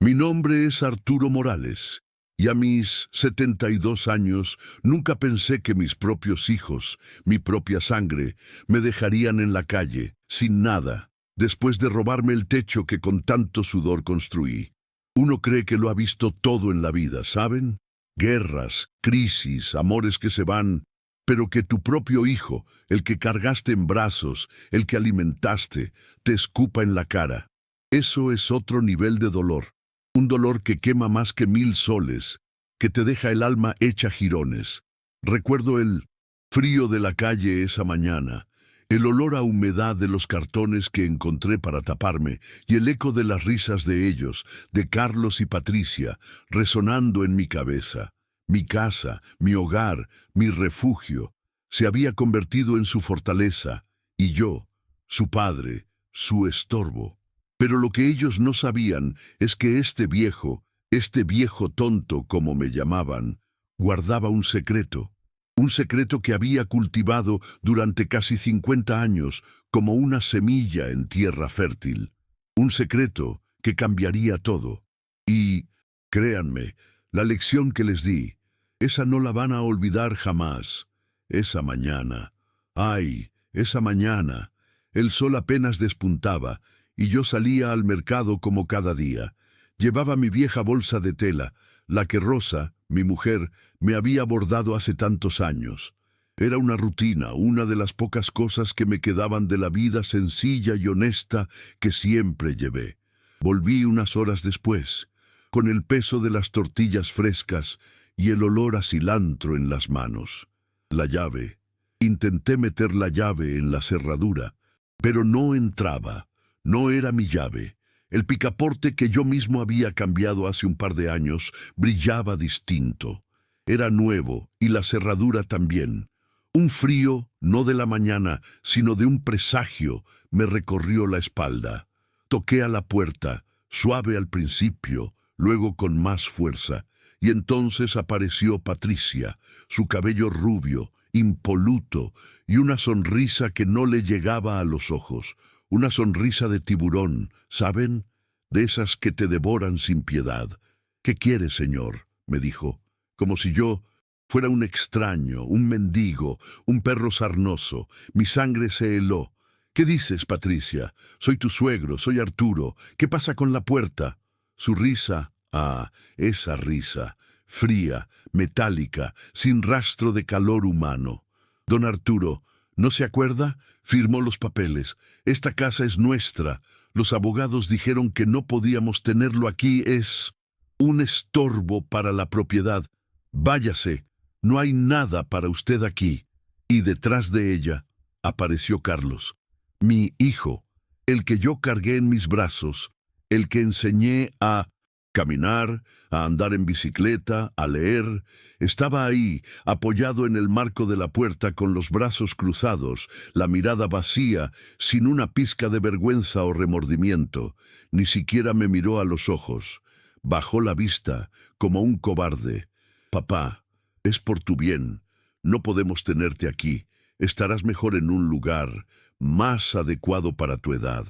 Mi nombre es Arturo Morales, y a mis 72 años nunca pensé que mis propios hijos, mi propia sangre, me dejarían en la calle, sin nada, después de robarme el techo que con tanto sudor construí. Uno cree que lo ha visto todo en la vida, ¿saben? Guerras, crisis, amores que se van, pero que tu propio hijo, el que cargaste en brazos, el que alimentaste, te escupa en la cara. Eso es otro nivel de dolor. Un dolor que quema más que 1000 soles, que te deja el alma hecha jirones. Recuerdo el frío de la calle esa mañana, el olor a humedad de los cartones que encontré para taparme y el eco de las risas de ellos, de Carlos y Patricia, resonando en mi cabeza. Mi casa, mi hogar, mi refugio, se había convertido en su fortaleza, y yo, su padre, su estorbo. Pero lo que ellos no sabían es que este viejo tonto como me llamaban, guardaba un secreto que había cultivado durante casi 50 años como una semilla en tierra fértil, un secreto que cambiaría todo. Y, créanme, la lección que les di, esa no la van a olvidar jamás. Esa mañana, ¡ay, esa mañana! El sol apenas despuntaba, y yo salía al mercado como cada día. Llevaba mi vieja bolsa de tela, la que Rosa, mi mujer, me había bordado hace tantos años. Era una rutina, una de las pocas cosas que me quedaban de la vida sencilla y honesta que siempre llevé. Volví unas horas después, con el peso de las tortillas frescas y el olor a cilantro en las manos. La llave. Intenté meter la llave en la cerradura, pero no entraba. No era mi llave. El picaporte que yo mismo había cambiado hace un par de años brillaba distinto. Era nuevo y la cerradura también. Un frío, no de la mañana, sino de un presagio, me recorrió la espalda. Toqué a la puerta, suave al principio, luego con más fuerza, y entonces apareció Patricia, su cabello rubio, impoluto, y una sonrisa que no le llegaba a los ojos. Una sonrisa de tiburón, ¿saben? De esas que te devoran sin piedad. ¿Qué quiere, señor?, me dijo, como si yo fuera un extraño, un mendigo, un perro sarnoso. Mi sangre se heló. ¿Qué dices, Patricia? Soy tu suegro, soy Arturo. ¿Qué pasa con la puerta? Su risa, esa risa, fría, metálica, sin rastro de calor humano. Don Arturo, ¿no se acuerda? Firmó los papeles. Esta casa es nuestra. Los abogados dijeron que no podíamos tenerlo aquí. Es un estorbo para la propiedad. Váyase. No hay nada para usted aquí. Y detrás de ella apareció Carlos, mi hijo, el que yo cargué en mis brazos, el que enseñé a caminar, a andar en bicicleta, a leer. Estaba ahí, apoyado en el marco de la puerta con los brazos cruzados, la mirada vacía, sin una pizca de vergüenza o remordimiento. Ni siquiera me miró a los ojos. Bajó la vista, como un cobarde. Papá, es por tu bien. No podemos tenerte aquí. Estarás mejor en un lugar más adecuado para tu edad.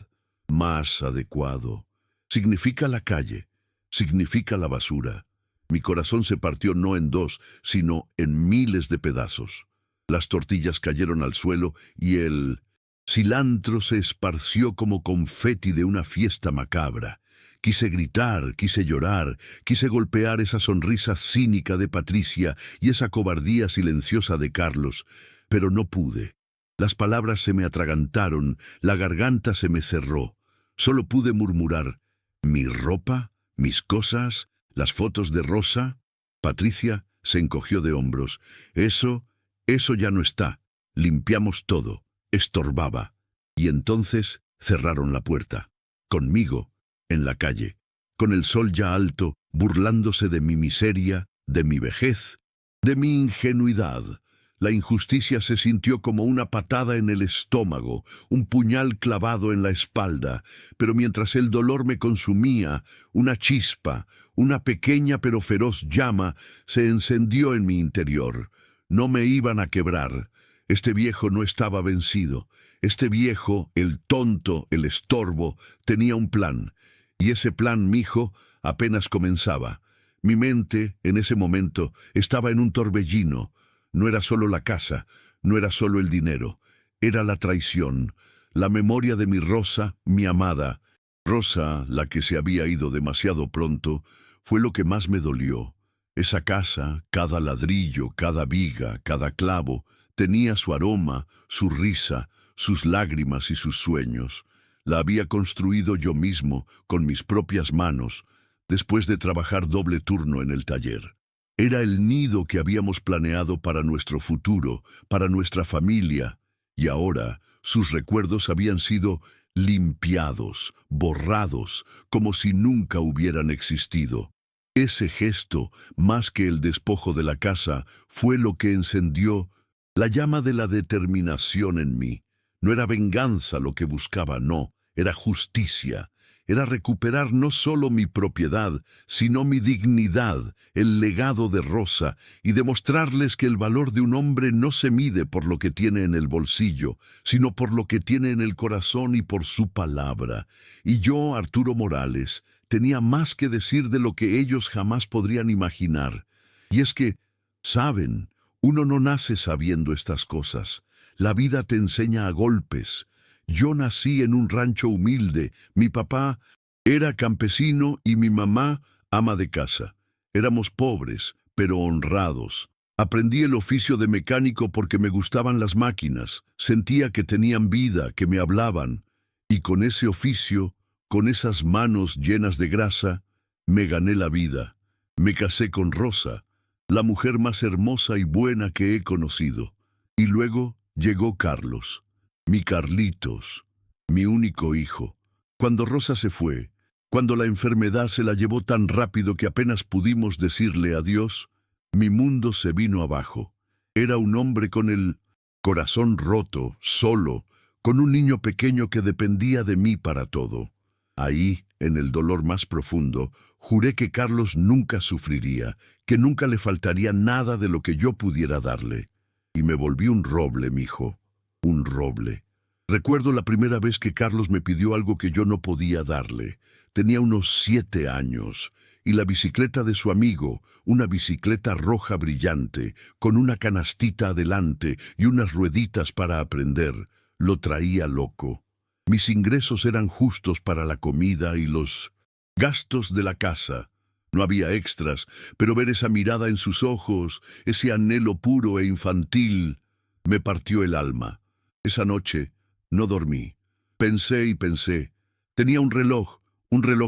Más adecuado. Significa la calle. Significa la basura. Mi corazón se partió no en dos, sino en miles de pedazos. Las tortillas cayeron al suelo y el cilantro se esparció como confeti de una fiesta macabra. Quise gritar, quise llorar, quise golpear esa sonrisa cínica de Patricia y esa cobardía silenciosa de Carlos, pero no pude. Las palabras se me atragantaron, la garganta se me cerró. Solo pude murmurar: ¿mi ropa? ¿Mis cosas? ¿Las fotos de Rosa? Patricia se encogió de hombros. Eso ya no está. Limpiamos todo. Estorbaba. Y entonces cerraron la puerta. Conmigo, en la calle, con el sol ya alto, burlándose de mi miseria, de mi vejez, de mi ingenuidad. La injusticia se sintió como una patada en el estómago, un puñal clavado en la espalda, pero mientras el dolor me consumía, una chispa, una pequeña pero feroz llama, se encendió en mi interior. No me iban a quebrar. Este viejo no estaba vencido. Este viejo, el tonto, el estorbo, tenía un plan. Y ese plan, mijo, apenas comenzaba. Mi mente, en ese momento, estaba en un torbellino. No era solo la casa, no era solo el dinero, era la traición, la memoria de mi Rosa, mi amada. Rosa, la que se había ido demasiado pronto, fue lo que más me dolió. Esa casa, cada ladrillo, cada viga, cada clavo, tenía su aroma, su risa, sus lágrimas y sus sueños. La había construido yo mismo, con mis propias manos, después de trabajar doble turno en el taller. Era el nido que habíamos planeado para nuestro futuro, para nuestra familia, y ahora sus recuerdos habían sido limpiados, borrados, como si nunca hubieran existido. Ese gesto, más que el despojo de la casa, fue lo que encendió la llama de la determinación en mí. No era venganza lo que buscaba, no, era justicia. Era recuperar no solo mi propiedad, sino mi dignidad, el legado de Rosa, y demostrarles que el valor de un hombre no se mide por lo que tiene en el bolsillo, sino por lo que tiene en el corazón y por su palabra. Y yo, Arturo Morales, tenía más que decir de lo que ellos jamás podrían imaginar. Y es que, saben, uno no nace sabiendo estas cosas. La vida te enseña a golpes. Yo nací en un rancho humilde. Mi papá era campesino y mi mamá ama de casa. Éramos pobres, pero honrados. Aprendí el oficio de mecánico porque me gustaban las máquinas. Sentía que tenían vida, que me hablaban. Y con ese oficio, con esas manos llenas de grasa, me gané la vida. Me casé con Rosa, la mujer más hermosa y buena que he conocido. Y luego llegó Carlos. Mi Carlitos, mi único hijo. Cuando Rosa se fue, cuando la enfermedad se la llevó tan rápido que apenas pudimos decirle adiós, mi mundo se vino abajo. Era un hombre con el corazón roto, solo, con un niño pequeño que dependía de mí para todo. Ahí, en el dolor más profundo, juré que Carlos nunca sufriría, que nunca le faltaría nada de lo que yo pudiera darle. Y me volví un roble, mijo. Un roble. Recuerdo la primera vez que Carlos me pidió algo que yo no podía darle. Tenía unos 7 años, y la bicicleta de su amigo, una bicicleta roja brillante, con una canastita adelante y unas rueditas para aprender, lo traía loco. Mis ingresos eran justos para la comida y los gastos de la casa. No había extras, pero ver esa mirada en sus ojos, ese anhelo puro e infantil, me partió el alma. Esa noche no dormí. Pensé y pensé. Tenía un reloj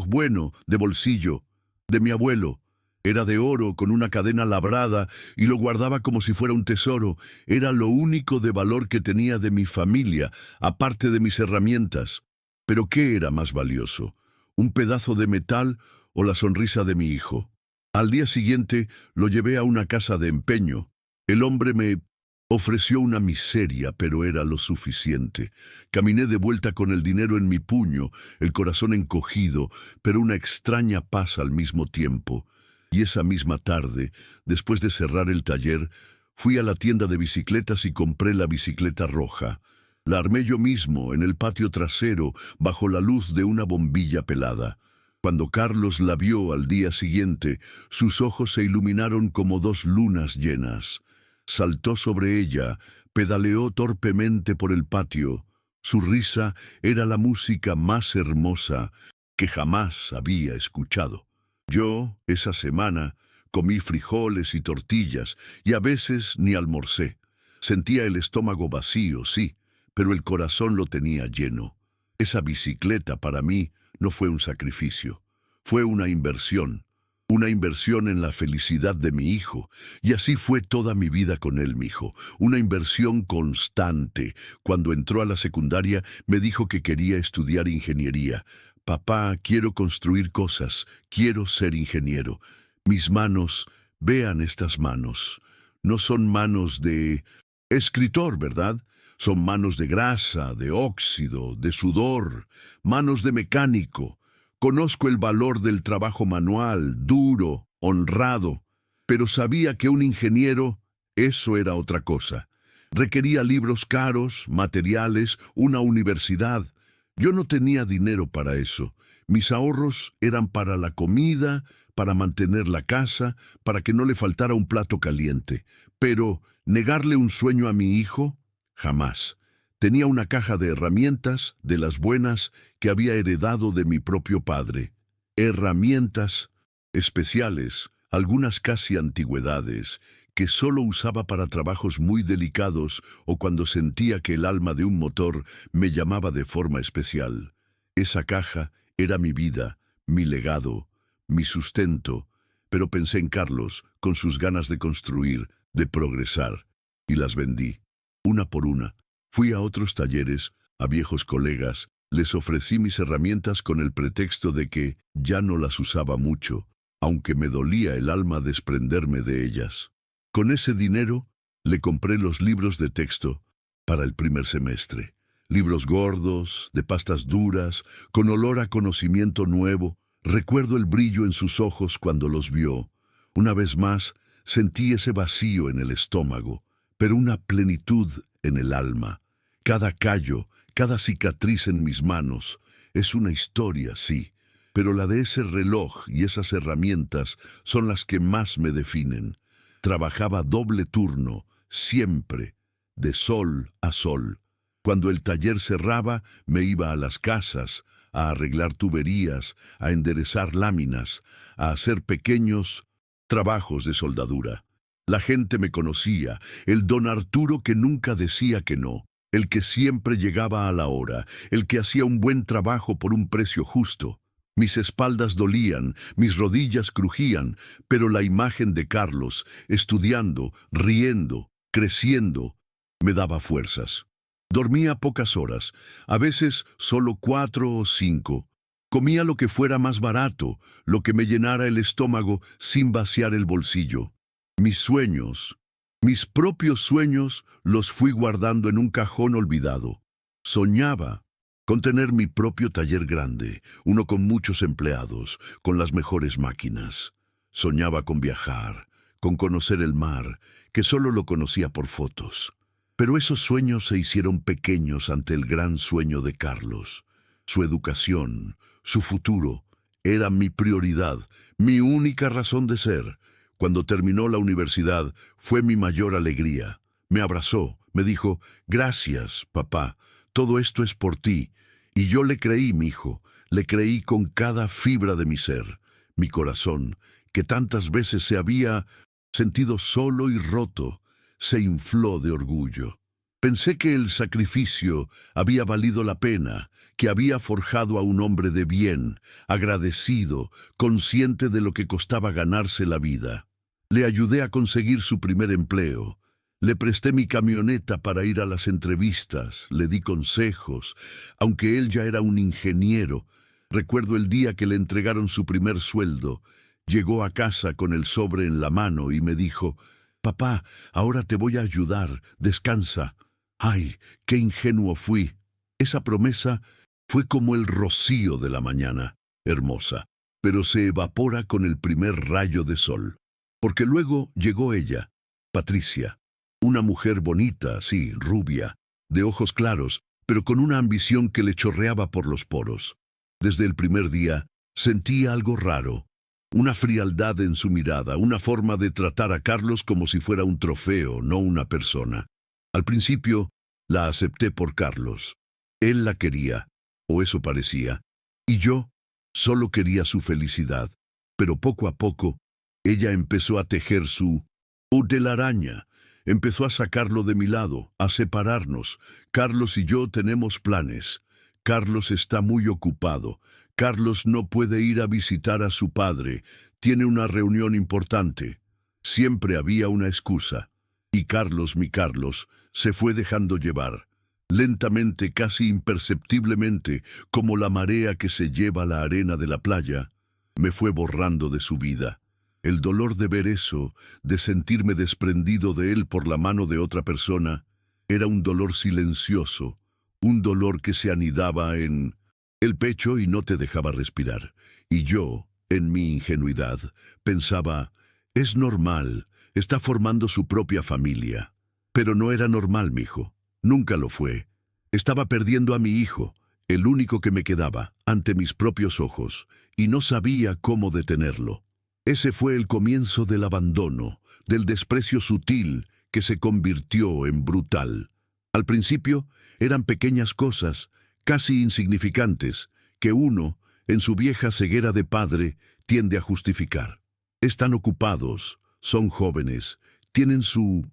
bueno, de bolsillo, de mi abuelo. Era de oro, con una cadena labrada, y lo guardaba como si fuera un tesoro. Era lo único de valor que tenía de mi familia, aparte de mis herramientas. Pero ¿qué era más valioso? ¿Un pedazo de metal o la sonrisa de mi hijo? Al día siguiente lo llevé a una casa de empeño. El hombre me ofreció una miseria, pero era lo suficiente. Caminé de vuelta con el dinero en mi puño, el corazón encogido, pero una extraña paz al mismo tiempo. Y esa misma tarde, después de cerrar el taller, fui a la tienda de bicicletas y compré la bicicleta roja. La armé yo mismo, en el patio trasero, bajo la luz de una bombilla pelada. Cuando Carlos la vio al día siguiente, sus ojos se iluminaron como 2 lunas llenas. Saltó sobre ella, pedaleó torpemente por el patio. Su risa era la música más hermosa que jamás había escuchado. Yo, esa semana, comí frijoles y tortillas, y a veces ni almorcé. Sentía el estómago vacío, sí, pero el corazón lo tenía lleno. Esa bicicleta para mí no fue un sacrificio, fue una inversión en la felicidad de mi hijo, y así fue toda mi vida con él, mijo, una inversión constante. Cuando entró a la secundaria, me dijo que quería estudiar ingeniería. Papá, quiero construir cosas, quiero ser ingeniero. Mis manos, vean estas manos. No son manos de escritor, ¿verdad? Son manos de grasa, de óxido, de sudor, manos de mecánico. Conozco el valor del trabajo manual, duro, honrado, pero sabía que un ingeniero, eso era otra cosa. Requería libros caros, materiales, una universidad. Yo no tenía dinero para eso, Mis ahorros eran para la comida, para mantener la casa, para que no le faltara un plato caliente. Pero negarle un sueño a mi hijo, jamás. Tenía una caja de herramientas, de las buenas, que había heredado de mi propio padre. Herramientas especiales, algunas casi antigüedades, que solo usaba para trabajos muy delicados o cuando sentía que el alma de un motor me llamaba de forma especial. Esa caja era mi vida, mi legado, mi sustento, pero pensé en Carlos, con sus ganas de construir, de progresar, y las vendí, una por una. Fui a otros talleres, a viejos colegas, les ofrecí mis herramientas con el pretexto de que ya no las usaba mucho, aunque me dolía el alma desprenderme de ellas. Con ese dinero le compré los libros de texto para el primer semestre. Libros gordos, de pastas duras, con olor a conocimiento nuevo. Recuerdo el brillo en sus ojos cuando los vio. Una vez más, sentí ese vacío en el estómago, pero una plenitud en el alma. Cada callo, cada cicatriz en mis manos, es una historia, sí, pero la de ese reloj y esas herramientas son las que más me definen. Trabajaba doble turno, siempre, de sol a sol. Cuando el taller cerraba, me iba a las casas, a arreglar tuberías, a enderezar láminas, a hacer pequeños trabajos de soldadura. La gente me conocía, el don Arturo que nunca decía que no, el que siempre llegaba a la hora, el que hacía un buen trabajo por un precio justo. Mis espaldas dolían, mis rodillas crujían, pero la imagen de Carlos, estudiando, riendo, creciendo, me daba fuerzas. Dormía pocas horas, a veces solo 4 o 5. Comía lo que fuera más barato, lo que me llenara el estómago sin vaciar el bolsillo. Mis sueños, mis propios sueños, los fui guardando en un cajón olvidado. Soñaba con tener mi propio taller grande, uno con muchos empleados, con las mejores máquinas. Soñaba con viajar, con conocer el mar, que solo lo conocía por fotos. Pero esos sueños se hicieron pequeños ante el gran sueño de Carlos. Su educación, su futuro, era mi prioridad, mi única razón de ser. Cuando terminó la universidad, fue mi mayor alegría. Me abrazó, me dijo, «Gracias, papá, todo esto es por ti». Y yo le creí, mi hijo, le creí con cada fibra de mi ser. Mi corazón, que tantas veces se había sentido solo y roto, se infló de orgullo. Pensé que el sacrificio había valido la pena, que había forjado a un hombre de bien, agradecido, consciente de lo que costaba ganarse la vida. Le ayudé a conseguir su primer empleo. Le presté mi camioneta para ir a las entrevistas, le di consejos, aunque él ya era un ingeniero. Recuerdo el día que le entregaron su primer sueldo. Llegó a casa con el sobre en la mano y me dijo, «Papá, ahora te voy a ayudar, descansa». ¡Ay, qué ingenuo fui! Esa promesa fue como el rocío de la mañana, hermosa, pero se evapora con el primer rayo de sol. Porque luego llegó ella, Patricia. Una mujer bonita, sí, rubia, de ojos claros, pero con una ambición que le chorreaba por los poros. Desde el primer día sentí algo raro, una frialdad en su mirada, una forma de tratar a Carlos como si fuera un trofeo, no una persona. Al principio la acepté por Carlos. Él la quería, o eso parecía, y yo solo quería su felicidad. Pero poco a poco, ella empezó a tejer su telaraña. Empezó a sacarlo de mi lado, a separarnos. Carlos y yo tenemos planes. Carlos está muy ocupado. Carlos no puede ir a visitar a su padre. Tiene una reunión importante. Siempre había una excusa. Y Carlos, mi Carlos, se fue dejando llevar. Lentamente, casi imperceptiblemente, como la marea que se lleva la arena de la playa, me fue borrando de su vida. El dolor de ver eso, de sentirme desprendido de él por la mano de otra persona, era un dolor silencioso, un dolor que se anidaba en el pecho y no te dejaba respirar. Y yo, en mi ingenuidad, pensaba, es normal, está formando su propia familia. Pero no era normal, mijo, nunca lo fue. Estaba perdiendo a mi hijo, el único que me quedaba, ante mis propios ojos, y no sabía cómo detenerlo. Ese fue el comienzo del abandono, del desprecio sutil que se convirtió en brutal. Al principio eran pequeñas cosas, casi insignificantes, que uno, en su vieja ceguera de padre, tiende a justificar. Están ocupados, son jóvenes, tienen su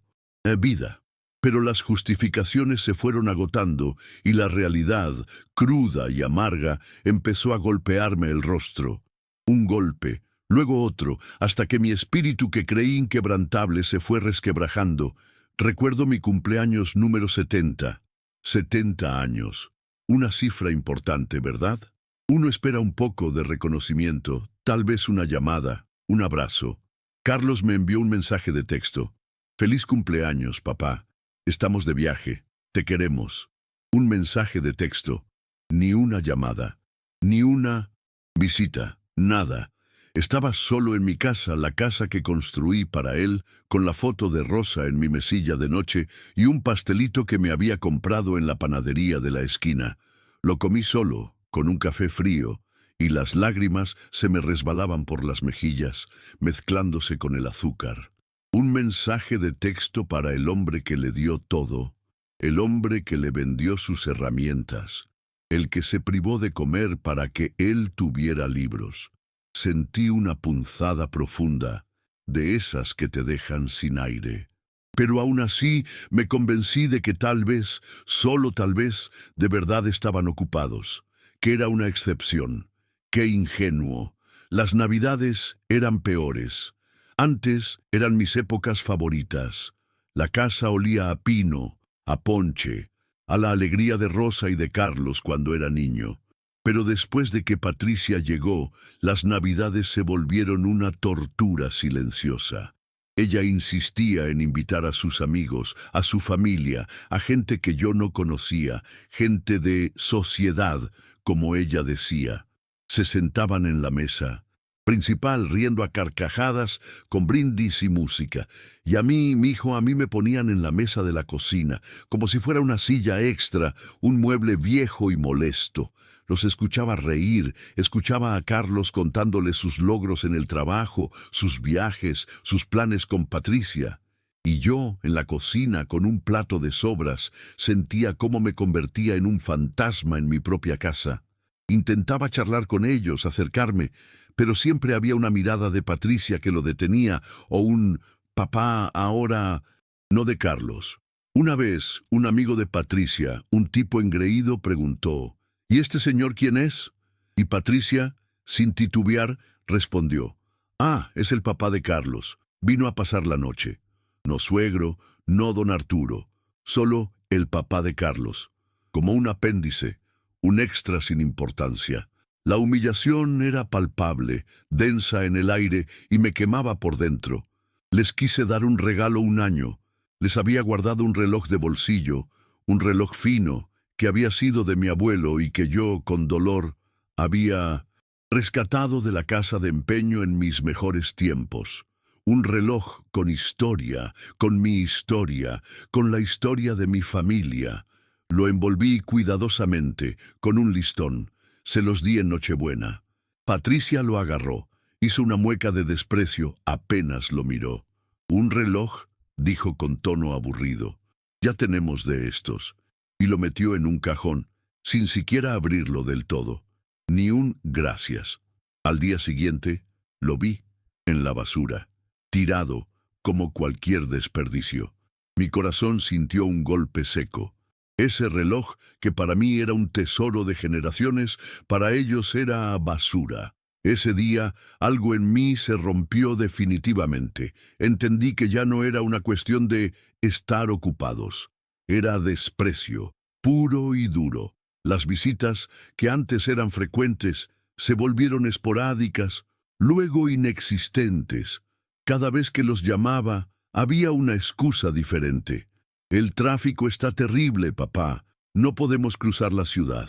vida. Pero las justificaciones se fueron agotando y la realidad, cruda y amarga, empezó a golpearme el rostro. Un golpe, luego otro, hasta que mi espíritu que creí inquebrantable se fue resquebrajando. Recuerdo mi cumpleaños número 70. 70 años. Una cifra importante, ¿verdad? Uno espera un poco de reconocimiento, tal vez una llamada, un abrazo. Carlos me envió un mensaje de texto. Feliz cumpleaños, papá. Estamos de viaje. Te queremos. Un mensaje de texto. Ni una llamada. Ni una visita. Nada. Estaba solo en mi casa, la casa que construí para él, con la foto de Rosa en mi mesilla de noche y un pastelito que me había comprado en la panadería de la esquina. Lo comí solo, con un café frío, y las lágrimas se me resbalaban por las mejillas, mezclándose con el azúcar. Un mensaje de texto para el hombre que le dio todo, el hombre que le vendió sus herramientas, el que se privó de comer para que él tuviera libros. Sentí una punzada profunda, de esas que te dejan sin aire. Pero aún así me convencí de que tal vez, solo tal vez, de verdad estaban ocupados, que era una excepción. ¡Qué ingenuo! Las Navidades eran peores. Antes eran mis épocas favoritas. La casa olía a pino, a ponche, a la alegría de Rosa y de Carlos cuando era niño. Pero después de que Patricia llegó, las Navidades se volvieron una tortura silenciosa. Ella insistía en invitar a sus amigos, a su familia, a gente que yo no conocía, gente de sociedad, como ella decía. Se sentaban en la mesa principal riendo a carcajadas, con brindis y música. Y a mí, a mí me ponían en la mesa de la cocina, como si fuera una silla extra, un mueble viejo y molesto. Los escuchaba reír, escuchaba a Carlos contándole sus logros en el trabajo, sus viajes, sus planes con Patricia. Y yo, en la cocina, con un plato de sobras, sentía cómo me convertía en un fantasma en mi propia casa. Intentaba charlar con ellos, acercarme, pero siempre había una mirada de Patricia que lo detenía, o un «papá, ahora...» no de Carlos. Una vez, un amigo de Patricia, un tipo engreído, preguntó «¿Y este señor quién es?» Y Patricia, sin titubear, respondió «Ah, es el papá de Carlos. Vino a pasar la noche. No suegro, no don Arturo, solo el papá de Carlos. Como un apéndice, un extra sin importancia». La humillación era palpable, densa en el aire y me quemaba por dentro. Les quise dar un regalo un año. Les había guardado un reloj de bolsillo, un reloj fino, que había sido de mi abuelo y que yo, con dolor, había rescatado de la casa de empeño en mis mejores tiempos. Un reloj con historia, con mi historia, con la historia de mi familia. Lo envolví cuidadosamente, con un listón. Se los di en Nochebuena. Patricia lo agarró, hizo una mueca de desprecio, apenas lo miró. «¿Un reloj?», dijo con tono aburrido. «Ya tenemos de estos». Y lo metió en un cajón, sin siquiera abrirlo del todo. Ni un gracias. Al día siguiente, lo vi en la basura, tirado como cualquier desperdicio. Mi corazón sintió un golpe seco. Ese reloj, que para mí era un tesoro de generaciones, para ellos era basura. Ese día, algo en mí se rompió definitivamente. Entendí que ya no era una cuestión de estar ocupados. Era desprecio, puro y duro. Las visitas, que antes eran frecuentes, se volvieron esporádicas, luego inexistentes. Cada vez que los llamaba, había una excusa diferente. «El tráfico está terrible, papá. No podemos cruzar la ciudad.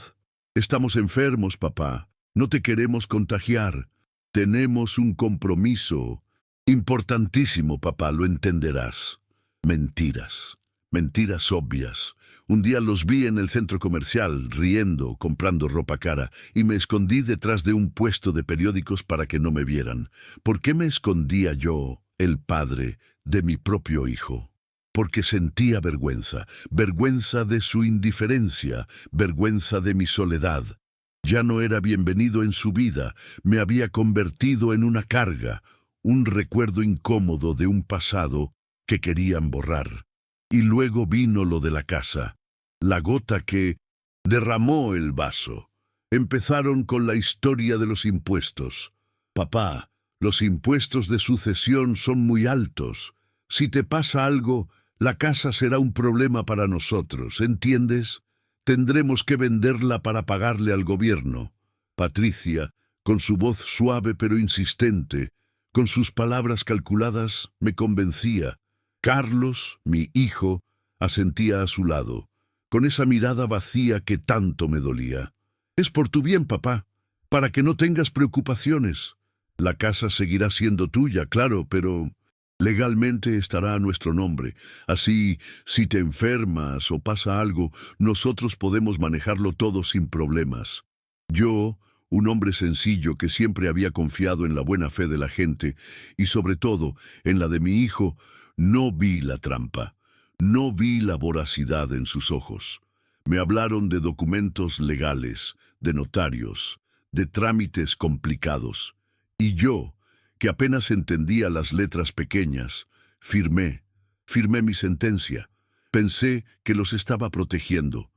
Estamos enfermos, papá. No te queremos contagiar. Tenemos un compromiso. Importantísimo, papá, lo entenderás». Mentiras. Mentiras obvias. Un día los vi en el centro comercial, riendo, comprando ropa cara, y me escondí detrás de un puesto de periódicos para que no me vieran. ¿Por qué me escondía yo, el padre, de mi propio hijo? Porque sentía vergüenza, vergüenza de su indiferencia, vergüenza de mi soledad. Ya no era bienvenido en su vida, me había convertido en una carga, un recuerdo incómodo de un pasado que querían borrar. Y luego vino lo de la casa, la gota que derramó el vaso. Empezaron con la historia de los impuestos. Papá, los impuestos de sucesión son muy altos. Si te pasa algo, la casa será un problema para nosotros, ¿entiendes? Tendremos que venderla para pagarle al gobierno. Patricia, con su voz suave pero insistente, con sus palabras calculadas, me convencía. Carlos, mi hijo, asentía a su lado, con esa mirada vacía que tanto me dolía. Es por tu bien, papá, para que no tengas preocupaciones. La casa seguirá siendo tuya, claro, pero legalmente estará a nuestro nombre. Así, si te enfermas o pasa algo, nosotros podemos manejarlo todo sin problemas. Yo, un hombre sencillo que siempre había confiado en la buena fe de la gente, y sobre todo en la de mi hijo, no vi la trampa, no vi la voracidad en sus ojos. Me hablaron de documentos legales, de notarios, de trámites complicados. Y yo, que apenas entendía las letras pequeñas, firmé mi sentencia. Pensé que los estaba protegiendo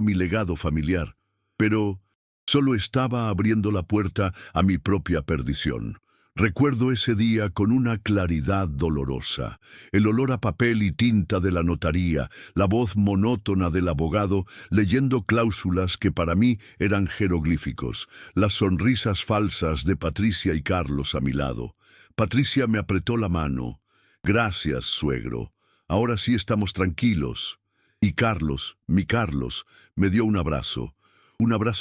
mi legado familiar, pero solo estaba abriendo la puerta a mi propia perdición. Recuerdo ese día con una claridad dolorosa, el olor a papel y tinta de la notaría, la voz monótona del abogado leyendo cláusulas que para mí eran jeroglíficos, las sonrisas falsas de Patricia y Carlos a mi lado. Patricia me apretó la mano. Gracias, suegro. Ahora sí estamos tranquilos. Y Carlos, mi Carlos, me dio un abrazo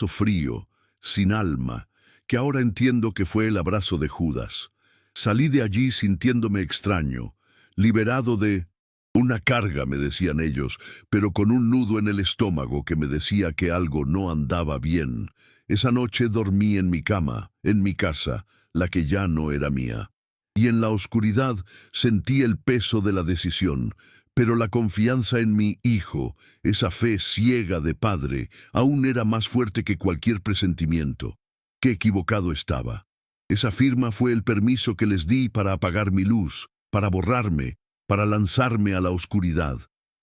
frío, sin alma, que ahora entiendo que fue el abrazo de Judas. Salí de allí sintiéndome extraño, liberado de una carga, me decían ellos, pero con un nudo en el estómago que me decía que algo no andaba bien. Esa noche dormí en mi cama, en mi casa, la que ya no era mía. Y en la oscuridad sentí el peso de la decisión, pero la confianza en mi hijo, esa fe ciega de padre, aún era más fuerte que cualquier presentimiento. Qué equivocado estaba. Esa firma fue el permiso que les di para apagar mi luz, para borrarme, para lanzarme a la oscuridad.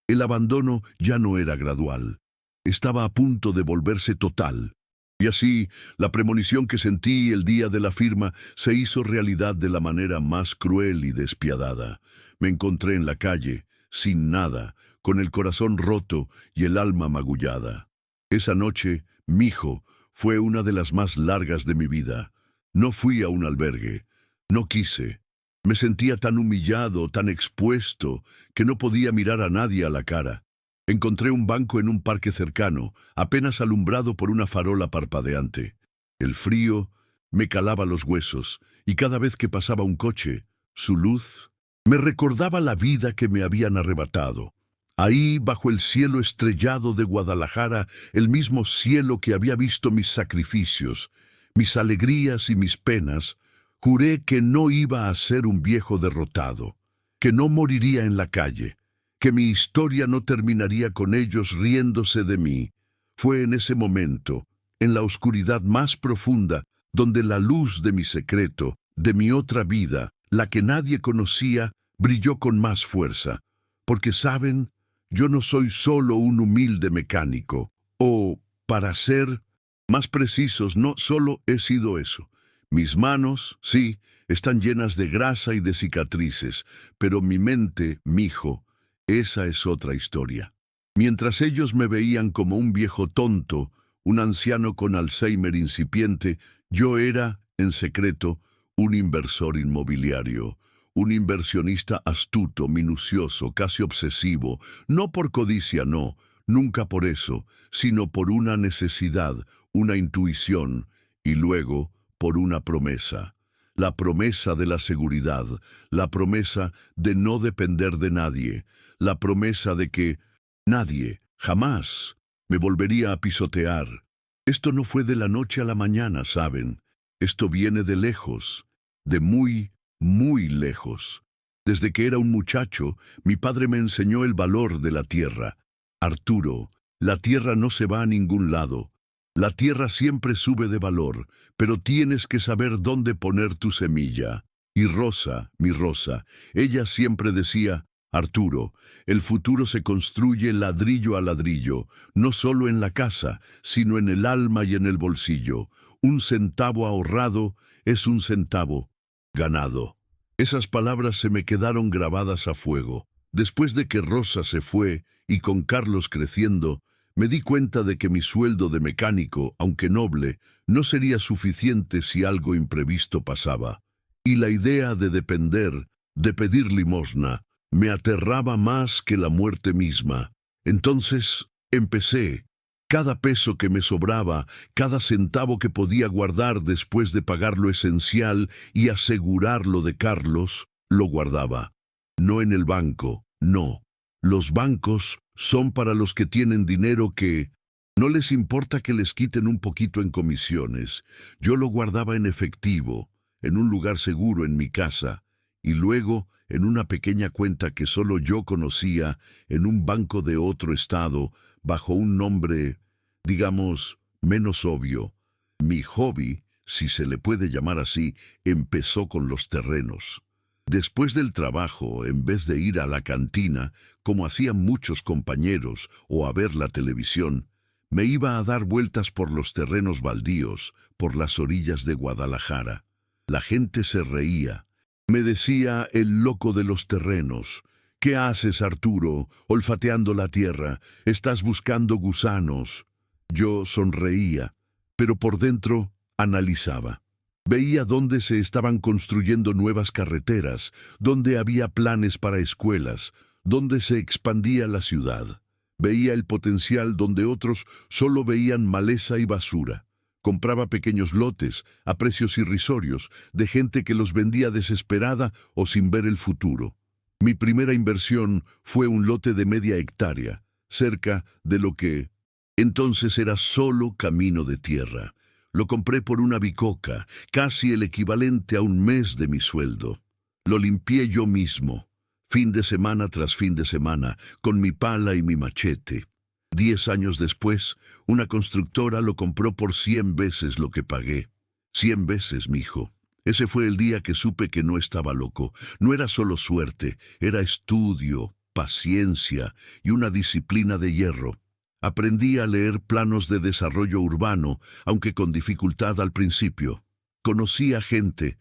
El abandono ya no era gradual. Estaba a punto de volverse total. Y así, la premonición que sentí el día de la firma se hizo realidad de la manera más cruel y despiadada. Me encontré en la calle, sin nada, con el corazón roto y el alma magullada. Esa noche, mi hijo, fue una de las más largas de mi vida. No fui a un albergue. No quise. Me sentía tan humillado, tan expuesto, que no podía mirar a nadie a la cara. Encontré un banco en un parque cercano, apenas alumbrado por una farola parpadeante. El frío me calaba los huesos, y cada vez que pasaba un coche, su luz me recordaba la vida que me habían arrebatado. Ahí, bajo el cielo estrellado de Guadalajara, el mismo cielo que había visto mis sacrificios, mis alegrías y mis penas, juré que no iba a ser un viejo derrotado, que no moriría en la calle, que mi historia no terminaría con ellos riéndose de mí. Fue en ese momento, en la oscuridad más profunda, donde la luz de mi secreto, de mi otra vida, la que nadie conocía, brilló con más fuerza. Porque, ¿saben? Yo no soy solo un humilde mecánico, o, para ser más precisos, no solo he sido eso. Mis manos, sí, están llenas de grasa y de cicatrices, pero mi mente, mijo, esa es otra historia. Mientras ellos me veían como un viejo tonto, un anciano con Alzheimer incipiente, yo era, en secreto, un inversor inmobiliario. Un inversionista astuto, minucioso, casi obsesivo, no por codicia, no, nunca por eso, sino por una necesidad, una intuición, y luego por una promesa. la promesa de la seguridad, la promesa de no depender de nadie, la promesa de que nadie, jamás, me volvería a pisotear. Esto no fue de la noche a la mañana, ¿saben? Esto viene de lejos, de muy, muy lejos. Desde que era un muchacho, mi padre me enseñó el valor de la tierra. Arturo, la tierra no se va a ningún lado. La tierra siempre sube de valor, pero tienes que saber dónde poner tu semilla. Y Rosa, mi Rosa, ella siempre decía, Arturo, el futuro se construye ladrillo a ladrillo, no solo en la casa, sino en el alma y en el bolsillo. Un centavo ahorrado es un centavo ganado. Esas palabras se me quedaron grabadas a fuego. Después de que Rosa se fue, y con Carlos creciendo, me di cuenta de que mi sueldo de mecánico, aunque noble, no sería suficiente si algo imprevisto pasaba. Y la idea de depender, de pedir limosna, me aterraba más que la muerte misma. Entonces empecé. Cada peso que me sobraba, cada centavo que podía guardar después de pagar lo esencial y asegurar lo de Carlos, lo guardaba. No en el banco, no. Los bancos son para los que tienen dinero que no les importa que les quiten un poquito en comisiones. Yo lo guardaba en efectivo, en un lugar seguro en mi casa, y luego en una pequeña cuenta que solo yo conocía en un banco de otro estado, bajo un nombre, digamos, menos obvio. Mi hobby, si se le puede llamar así, empezó con los terrenos. Después del trabajo, en vez de ir a la cantina, como hacían muchos compañeros, o a ver la televisión, me iba a dar vueltas por los terrenos baldíos, por las orillas de Guadalajara. La gente se reía. Me decía el loco de los terrenos. ¿Qué haces, Arturo, olfateando la tierra? Estás buscando gusanos. Yo sonreía, pero por dentro analizaba. Veía dónde se estaban construyendo nuevas carreteras, dónde había planes para escuelas, dónde se expandía la ciudad. Veía el potencial donde otros solo veían maleza y basura. Compraba pequeños lotes, a precios irrisorios, de gente que los vendía desesperada o sin ver el futuro. Mi primera inversión fue un lote de media hectárea, cerca de lo que entonces era solo camino de tierra. Lo compré por una bicoca, casi el equivalente a un mes de mi sueldo. Lo limpié yo mismo, fin de semana tras fin de semana, con mi pala y mi machete. 10 años después, una constructora lo compró por 100 veces lo que pagué. 100 veces, mijo. Ese fue el día que supe que no estaba loco. No era solo suerte, era estudio, paciencia y una disciplina de hierro. Aprendí a leer planos de desarrollo urbano, aunque con dificultad al principio. Conocí a gente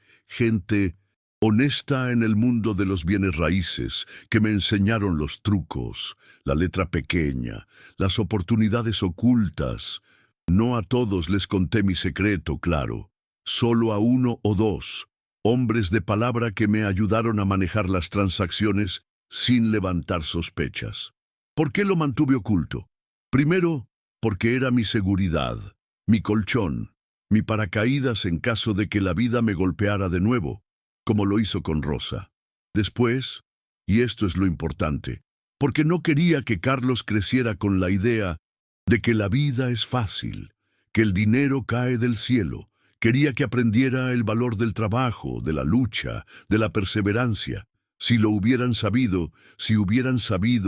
honesta en el mundo de los bienes raíces, que me enseñaron los trucos, la letra pequeña, las oportunidades ocultas. No a todos les conté mi secreto, claro. Solo a 1 o 2, hombres de palabra que me ayudaron a manejar las transacciones sin levantar sospechas. ¿Por qué lo mantuve oculto? Primero, porque era mi seguridad, mi colchón, mi paracaídas en caso de que la vida me golpeara de nuevo, como lo hizo con Rosa. Después, y esto es lo importante, porque no quería que Carlos creciera con la idea de que la vida es fácil, que el dinero cae del cielo. Quería que aprendiera el valor del trabajo, de la lucha, de la perseverancia. Si hubieran sabido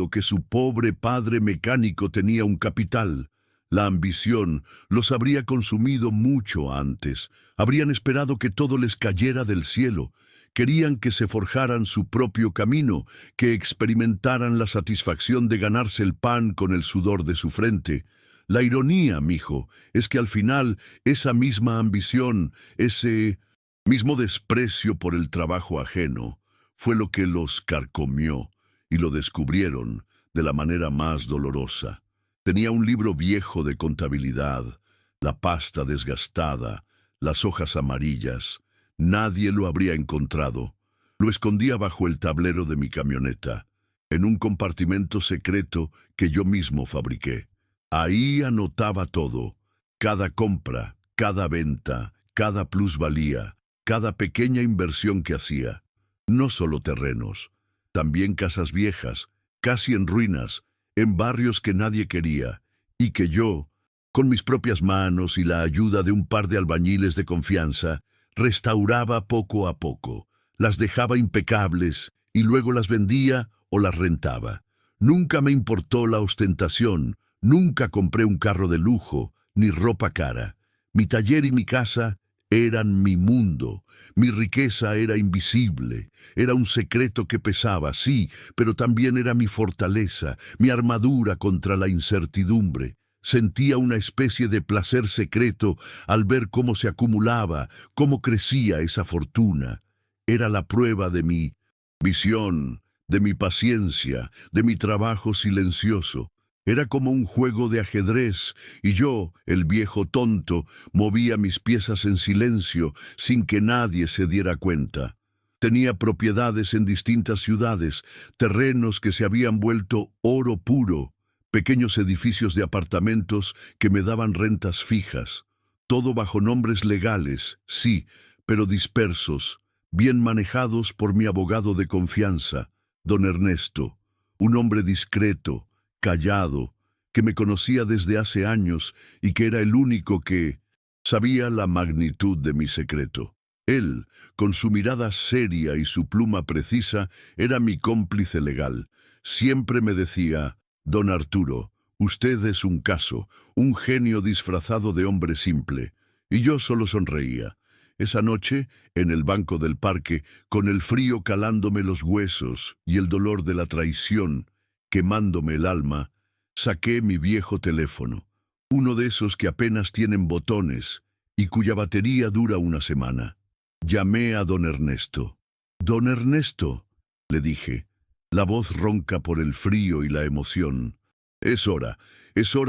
que su pobre padre mecánico tenía un capital, la ambición los habría consumido mucho antes. Habrían esperado que todo les cayera del cielo. Querían que se forjaran su propio camino, que experimentaran la satisfacción de ganarse el pan con el sudor de su frente. La ironía, mijo, es que al final esa misma ambición, ese mismo desprecio por el trabajo ajeno, fue lo que los carcomió, y lo descubrieron de la manera más dolorosa. Tenía un libro viejo de contabilidad, la pasta desgastada, las hojas amarillas. Nadie lo habría encontrado. Lo escondía bajo el tablero de mi camioneta, en un compartimento secreto que yo mismo fabriqué. Ahí anotaba todo, cada compra, cada venta, cada plusvalía. cada pequeña inversión que hacía. No solo terrenos, también casas viejas, casi en ruinas, en barrios que nadie quería, y que yo, con mis propias manos y la ayuda de un par de albañiles de confianza, restauraba poco a poco. Las dejaba impecables y luego las vendía o las rentaba. Nunca me importó la ostentación, nunca compré un carro de lujo, ni ropa cara. Mi taller y mi casa eran mi mundo. Mi riqueza era invisible, era un secreto que pesaba, sí, pero también era mi fortaleza, mi armadura contra la incertidumbre. Sentía una especie de placer secreto al ver cómo se acumulaba, cómo crecía esa fortuna. Era la prueba de mi visión, de mi paciencia, de mi trabajo silencioso. Era como un juego de ajedrez, y yo, el viejo tonto, movía mis piezas en silencio, sin que nadie se diera cuenta. Tenía propiedades en distintas ciudades, terrenos que se habían vuelto oro puro, pequeños edificios de apartamentos que me daban rentas fijas. Todo bajo nombres legales, sí, pero dispersos, bien manejados por mi abogado de confianza, don Ernesto, un hombre discreto, callado, que me conocía desde hace años y que era el único que sabía la magnitud de mi secreto. Él, con su mirada seria y su pluma precisa, era mi cómplice legal. Siempre me decía: «Don Arturo, usted es un caso, un genio disfrazado de hombre simple». Y yo solo sonreía. Esa noche, en el banco del parque, con el frío calándome los huesos y el dolor de la traición quemándome el alma, saqué mi viejo teléfono, uno de esos que apenas tienen botones y cuya batería dura una semana. Llamé a don Ernesto. «Don Ernesto», le dije, la voz ronca por el frío y la emoción. Es hora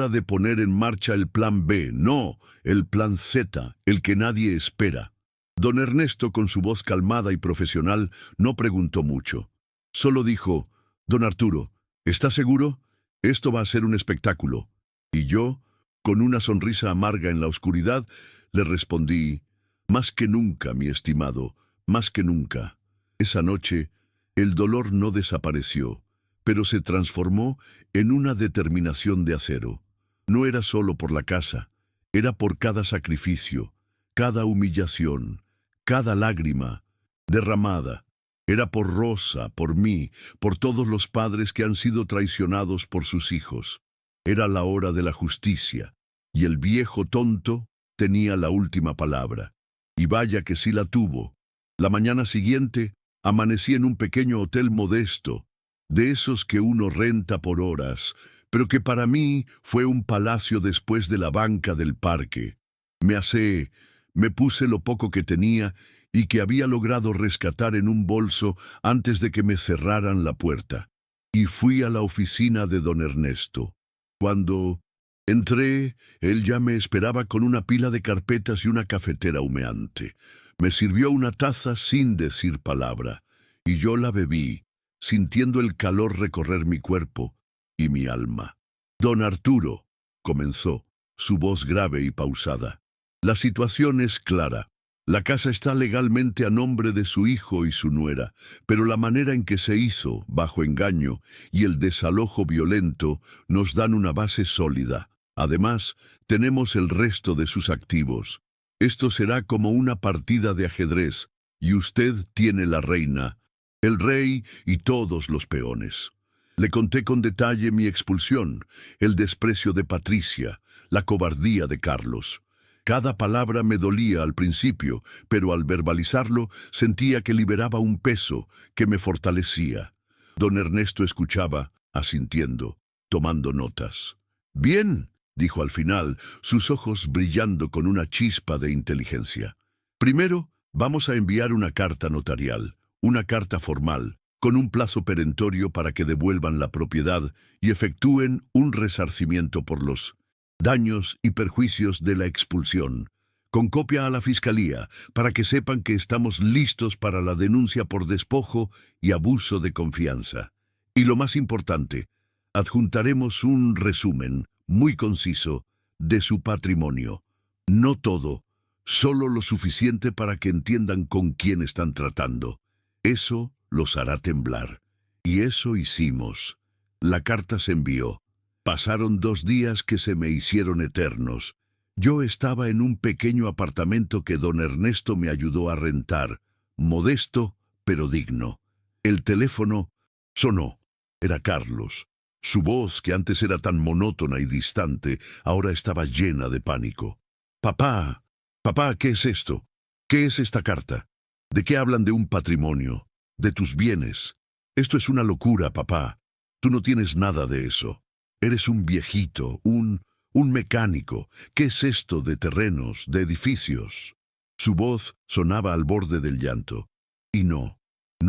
de poner en marcha el plan B, no, el plan Z, el que nadie espera». Don Ernesto, con su voz calmada y profesional, no preguntó mucho. Solo dijo: «Don Arturo, ¿está seguro? Esto va a ser un espectáculo». Y yo, con una sonrisa amarga en la oscuridad, le respondí: «Más que nunca, mi estimado, más que nunca». Esa noche, el dolor no desapareció, pero se transformó en una determinación de acero. No era solo por la casa, era por cada sacrificio, cada humillación, cada lágrima derramada. Era por Rosa, por mí, por todos los padres que han sido traicionados por sus hijos. Era la hora de la justicia, y el viejo tonto tenía la última palabra. Y vaya que sí la tuvo. La mañana siguiente, amanecí en un pequeño hotel modesto, de esos que uno renta por horas, pero que para mí fue un palacio después de la banca del parque. Me aseé, me puse lo poco que tenía y que había logrado rescatar en un bolso antes de que me cerraran la puerta, y fui a la oficina de don Ernesto. Cuando entré, él ya me esperaba con una pila de carpetas y una cafetera humeante. Me sirvió una taza sin decir palabra, y yo la bebí, sintiendo el calor recorrer mi cuerpo y mi alma. «Don Arturo», comenzó, su voz grave y pausada, «la situación es clara. La casa está legalmente a nombre de su hijo y su nuera, pero la manera en que se hizo, bajo engaño, y el desalojo violento nos dan una base sólida. Además, tenemos el resto de sus activos. Esto será como una partida de ajedrez, y usted tiene la reina, el rey y todos los peones». Le conté con detalle mi expulsión, el desprecio de Patricia, la cobardía de Carlos. Cada palabra me dolía al principio, pero al verbalizarlo sentía que liberaba un peso que me fortalecía. Don Ernesto escuchaba, asintiendo, tomando notas. «Bien», dijo al final, sus ojos brillando con una chispa de inteligencia. «Primero, vamos a enviar una carta notarial, una carta formal, con un plazo perentorio para que devuelvan la propiedad y efectúen un resarcimiento por los daños y perjuicios de la expulsión, con copia a la Fiscalía, para que sepan que estamos listos para la denuncia por despojo y abuso de confianza. Y lo más importante, adjuntaremos un resumen muy conciso de su patrimonio. No todo, solo lo suficiente para que entiendan con quién están tratando. Eso los hará temblar. Y eso hicimos. La carta se envió. Pasaron 2 días que se me hicieron eternos. Yo estaba en un pequeño apartamento que don Ernesto me ayudó a rentar, modesto pero digno. El teléfono sonó. Era Carlos. Su voz, que antes era tan monótona y distante, ahora estaba llena de pánico. «Papá, papá, ¿qué es esto? ¿Qué es esta carta? ¿De qué hablan de un patrimonio? ¿De tus bienes? Esto es una locura, papá. Tú no tienes nada de eso. Eres un viejito, un mecánico. ¿Qué es esto de terrenos, de edificios?» Su voz sonaba al borde del llanto. Y no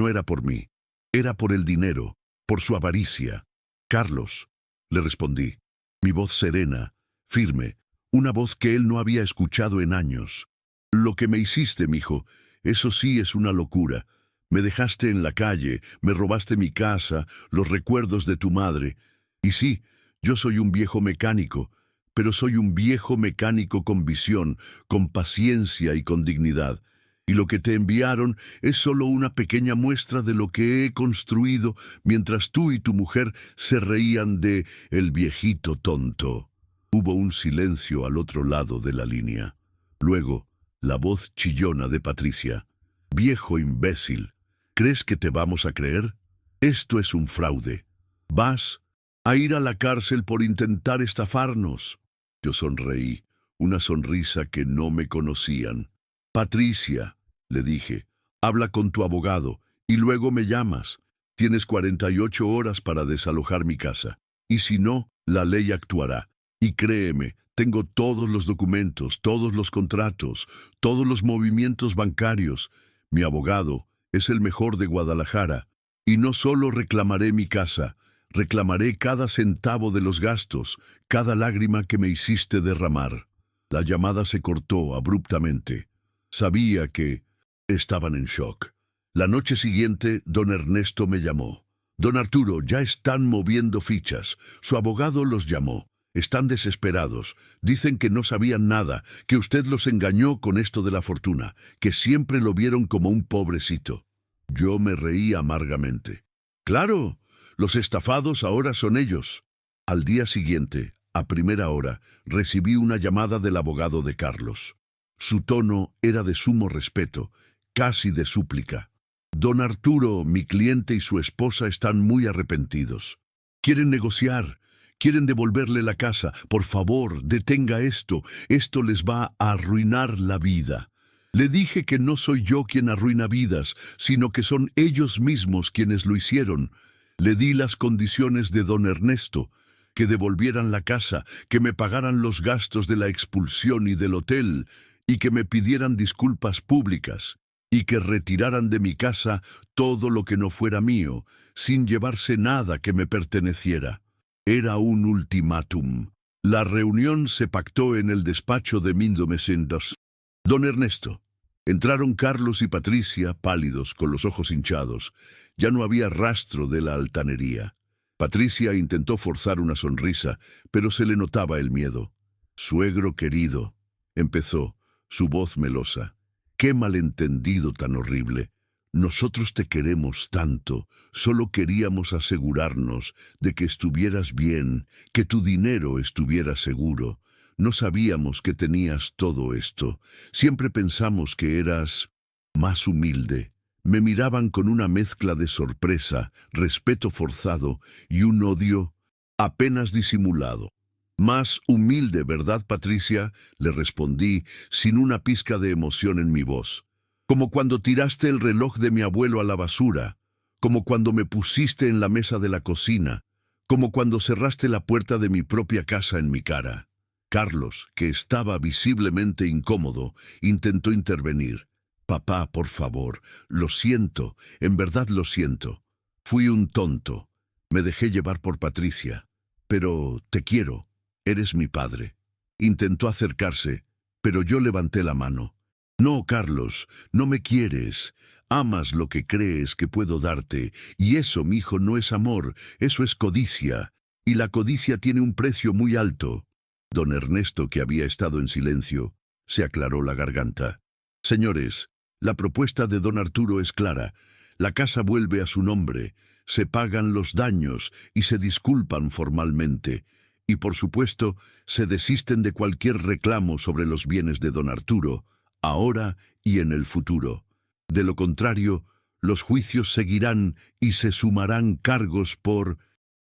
era por mí. Era por el dinero, por su avaricia. «Carlos», le respondí, mi voz serena, firme, una voz que él no había escuchado en años. «Lo que me hiciste, mijo, eso sí es una locura. Me dejaste en la calle, me robaste mi casa, los recuerdos de tu madre. Y sí, yo soy un viejo mecánico, pero soy un viejo mecánico con visión, con paciencia y con dignidad. Y lo que te enviaron es solo una pequeña muestra de lo que he construido mientras tú y tu mujer se reían de el viejito tonto». Hubo un silencio al otro lado de la línea. Luego, la voz chillona de Patricia. «Viejo imbécil, ¿crees que te vamos a creer? Esto es un fraude. Vas a ir a la cárcel por intentar estafarnos». Yo sonreí, una sonrisa que no me conocían. «Patricia», le dije, «habla con tu abogado y luego me llamas. Tienes 48 horas para desalojar mi casa. Y si no, la ley actuará. Y créeme, tengo todos los documentos, todos los contratos, todos los movimientos bancarios. Mi abogado es el mejor de Guadalajara. Y no solo reclamaré mi casa, reclamaré cada centavo de los gastos, cada lágrima que me hiciste derramar». La llamada se cortó abruptamente. Sabía que estaban en shock. La noche siguiente, don Ernesto me llamó. «Don Arturo, ya están moviendo fichas. Su abogado los llamó. Están desesperados. Dicen que no sabían nada, que usted los engañó con esto de la fortuna, que siempre lo vieron como un pobrecito». Yo me reí amargamente. «Claro, los estafados ahora son ellos». Al día siguiente, a primera hora, recibí una llamada del abogado de Carlos. Su tono era de sumo respeto, casi de súplica. «Don Arturo, mi cliente y su esposa están muy arrepentidos. Quieren negociar, quieren devolverle la casa. Por favor, detenga esto. Esto les va a arruinar la vida». Le dije que no soy yo quien arruina vidas, sino que son ellos mismos quienes lo hicieron. Le di las condiciones de don Ernesto, que devolvieran la casa, que me pagaran los gastos de la expulsión y del hotel, y que me pidieran disculpas públicas, y que retiraran de mi casa todo lo que no fuera mío, sin llevarse nada que me perteneciera. Era un ultimátum. La reunión se pactó en el despacho de Mindomesendos. «Don Ernesto». Entraron Carlos y Patricia, pálidos, con los ojos hinchados. Ya no había rastro de la altanería. Patricia intentó forzar una sonrisa, pero se le notaba el miedo. «Suegro querido», empezó, su voz melosa. «Qué malentendido tan horrible. Nosotros te queremos tanto, solo queríamos asegurarnos de que estuvieras bien, que tu dinero estuviera seguro. No sabíamos que tenías todo esto. Siempre pensamos que eras más humilde». Me miraban con una mezcla de sorpresa, respeto forzado y un odio apenas disimulado. «Más humilde, ¿verdad, Patricia?», le respondí, sin una pizca de emoción en mi voz. «Como cuando tiraste el reloj de mi abuelo a la basura, como cuando me pusiste en la mesa de la cocina, como cuando cerraste la puerta de mi propia casa en mi cara». Carlos, que estaba visiblemente incómodo, intentó intervenir. «Papá, por favor, lo siento, en verdad lo siento. Fui un tonto. Me dejé llevar por Patricia. Pero te quiero, eres mi padre». Intentó acercarse, pero yo levanté la mano. «No, Carlos, no me quieres. Amas lo que crees que puedo darte, y eso, mijo, no es amor, eso es codicia, y la codicia tiene un precio muy alto». Don Ernesto, que había estado en silencio, Se aclaró la garganta. Señores, la propuesta de don Arturo es clara. La casa vuelve a su nombre, se pagan los daños y se disculpan formalmente. Y por supuesto, se desisten de cualquier reclamo sobre los bienes de don Arturo, ahora y en el futuro. De lo contrario, los juicios seguirán y se sumarán cargos por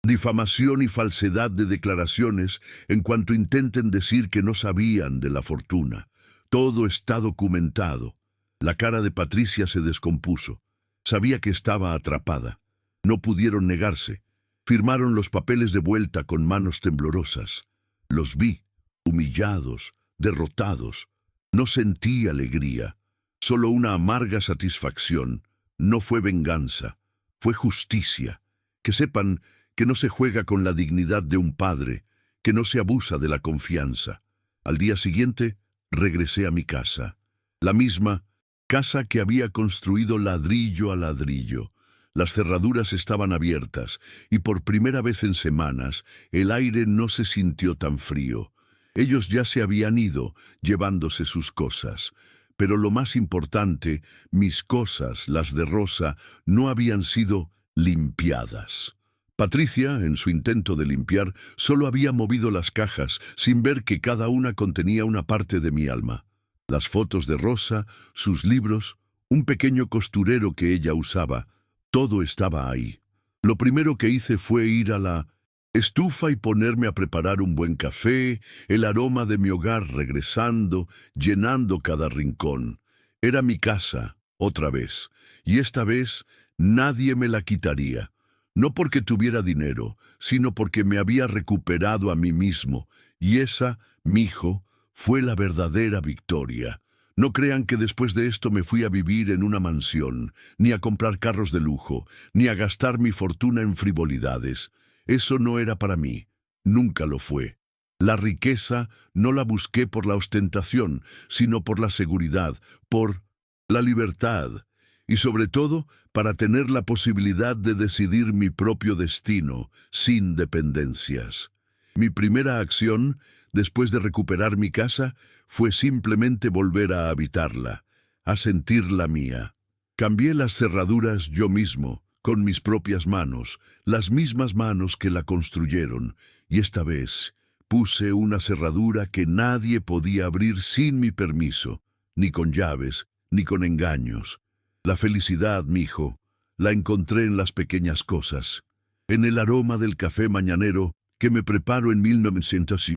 difamación y falsedad de declaraciones en cuanto intenten decir que no sabían de la fortuna. Todo está documentado. La cara de Patricia se descompuso. Sabía que estaba atrapada. No pudieron negarse. Firmaron los papeles de vuelta con manos temblorosas. Los vi, humillados, derrotados. No sentí alegría, solo una amarga satisfacción. No fue venganza, fue justicia. Que sepan que no se juega con la dignidad de un padre, que no se abusa de la confianza. Al día siguiente, regresé a mi casa. La misma casa que había construido ladrillo a ladrillo. Las cerraduras estaban abiertas y por primera vez en semanas el aire no se sintió tan frío. Ellos ya se habían ido, llevándose sus cosas. Pero lo más importante, mis cosas, las de Rosa, no habían sido limpiadas. Patricia, en su intento de limpiar, solo había movido las cajas, sin ver que cada una contenía una parte de mi alma. Las fotos de Rosa, sus libros, un pequeño costurero que ella usaba, todo estaba ahí. Lo primero que hice fue ir a la estufa y ponerme a preparar un buen café, el aroma de mi hogar regresando, llenando cada rincón. Era mi casa, otra vez, y esta vez nadie me la quitaría. No porque tuviera dinero, sino porque me había recuperado a mí mismo, y esa, mijo, fue la verdadera victoria. No crean que después de esto me fui a vivir en una mansión, ni a comprar carros de lujo, ni a gastar mi fortuna en frivolidades. Eso no era para mí, nunca lo fue. La riqueza no la busqué por la ostentación, sino por la seguridad, por la libertad, y sobre todo para tener la posibilidad de decidir mi propio destino, sin dependencias. Mi primera acción, después de recuperar mi casa, fue simplemente volver a habitarla, a sentirla mía. Cambié las cerraduras yo mismo, con mis propias manos, las mismas manos que la construyeron, y esta vez puse una cerradura que nadie podía abrir sin mi permiso, ni con llaves, ni con engaños. La felicidad, mijo, la encontré en las pequeñas cosas, en el aroma del café mañanero que me preparo en 1900 y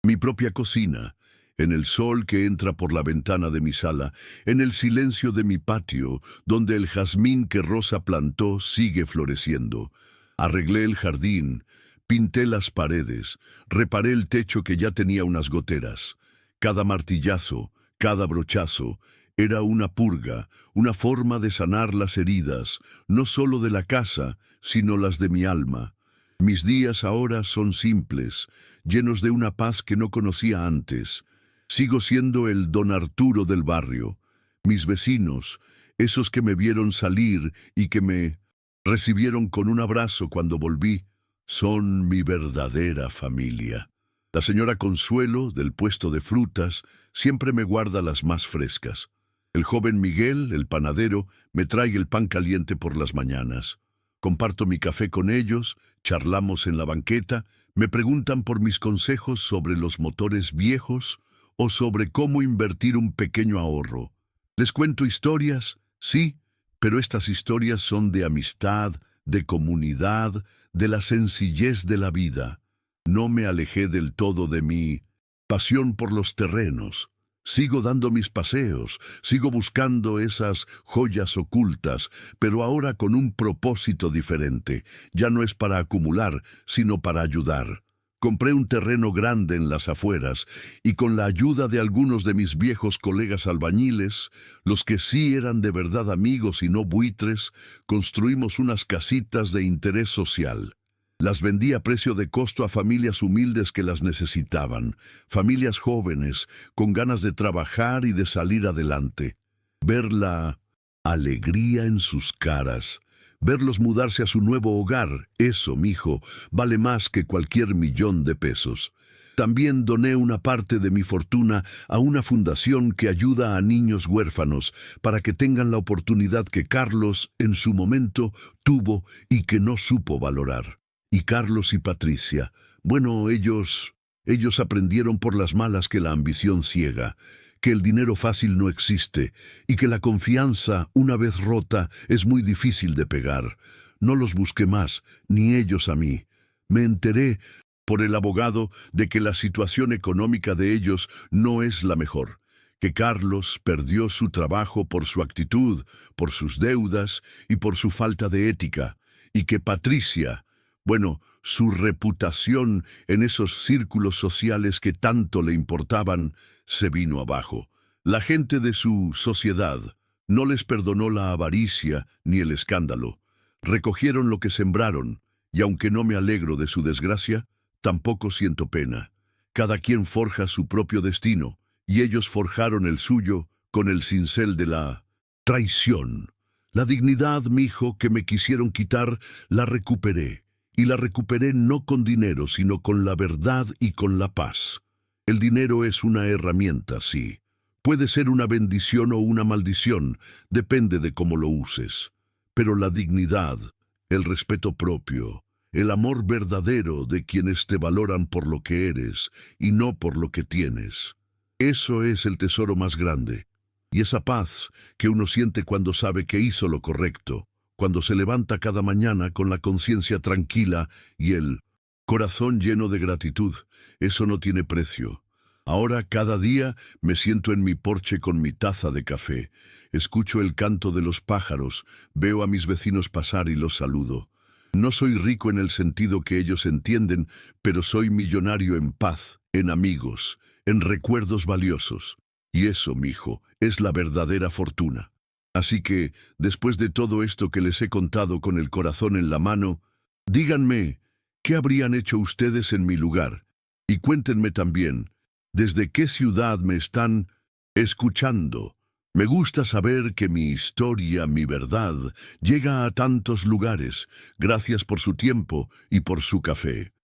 mi propia cocina, en el sol que entra por la ventana de mi sala, en el silencio de mi patio, donde el jazmín que Rosa plantó sigue floreciendo. Arreglé el jardín, pinté las paredes, reparé el techo que ya tenía unas goteras. Cada martillazo, cada brochazo, era una purga, una forma de sanar las heridas, no solo de la casa, sino las de mi alma. Mis días ahora son simples, llenos de una paz que no conocía antes. Sigo siendo el don Arturo del barrio. Mis vecinos, esos que me vieron salir y que me recibieron con un abrazo cuando volví, son mi verdadera familia. La señora Consuelo, del puesto de frutas, siempre me guarda las más frescas. El joven Miguel, el panadero, me trae el pan caliente por las mañanas. Comparto mi café con ellos, charlamos en la banqueta, me preguntan por mis consejos sobre los motores viejos o sobre cómo invertir un pequeño ahorro. Les cuento historias, sí, pero estas historias son de amistad, de comunidad, de la sencillez de la vida. No me alejé del todo de mi pasión por los terrenos. Sigo dando mis paseos, sigo buscando esas joyas ocultas, pero ahora con un propósito diferente. Ya no es para acumular, sino para ayudar. Compré un terreno grande en las afueras y con la ayuda de algunos de mis viejos colegas albañiles, los que sí eran de verdad amigos y no buitres, construimos unas casitas de interés social. Las vendí a precio de costo a familias humildes que las necesitaban, familias jóvenes, con ganas de trabajar y de salir adelante. Ver la alegría en sus caras, verlos mudarse a su nuevo hogar, eso, mijo, vale más que cualquier millón de pesos. También doné una parte de mi fortuna a una fundación que ayuda a niños huérfanos para que tengan la oportunidad que Carlos, en su momento, tuvo y que no supo valorar. Y Carlos y Patricia, bueno, ellos aprendieron por las malas que la ambición ciega, que el dinero fácil no existe y que la confianza, una vez rota, es muy difícil de pegar. No los busqué más, ni ellos a mí. Me enteré por el abogado de que la situación económica de ellos no es la mejor, que Carlos perdió su trabajo por su actitud, por sus deudas y por su falta de ética, y que Patricia, bueno, su reputación en esos círculos sociales que tanto le importaban, se vino abajo. La gente de su sociedad no les perdonó la avaricia ni el escándalo. Recogieron lo que sembraron, y aunque no me alegro de su desgracia, tampoco siento pena. Cada quien forja su propio destino, y ellos forjaron el suyo con el cincel de la traición. La dignidad, mijo, que me quisieron quitar, la recuperé. Y la recuperé no con dinero, sino con la verdad y con la paz. El dinero es una herramienta, sí. Puede ser una bendición o una maldición, depende de cómo lo uses. Pero la dignidad, el respeto propio, el amor verdadero de quienes te valoran por lo que eres y no por lo que tienes, eso es el tesoro más grande. Y esa paz que uno siente cuando sabe que hizo lo correcto, cuando se levanta cada mañana con la conciencia tranquila y el corazón lleno de gratitud, eso no tiene precio. Ahora cada día me siento en mi porche con mi taza de café, escucho el canto de los pájaros, veo a mis vecinos pasar y los saludo. No soy rico en el sentido que ellos entienden, pero soy millonario en paz, en amigos, en recuerdos valiosos. Y eso, mijo, es la verdadera fortuna. Así que, después de todo esto que les he contado con el corazón en la mano, díganme, ¿qué habrían hecho ustedes en mi lugar? Y cuéntenme también, ¿desde qué ciudad me están escuchando? Me gusta saber que mi historia, mi verdad, llega a tantos lugares. Gracias por su tiempo y por su café.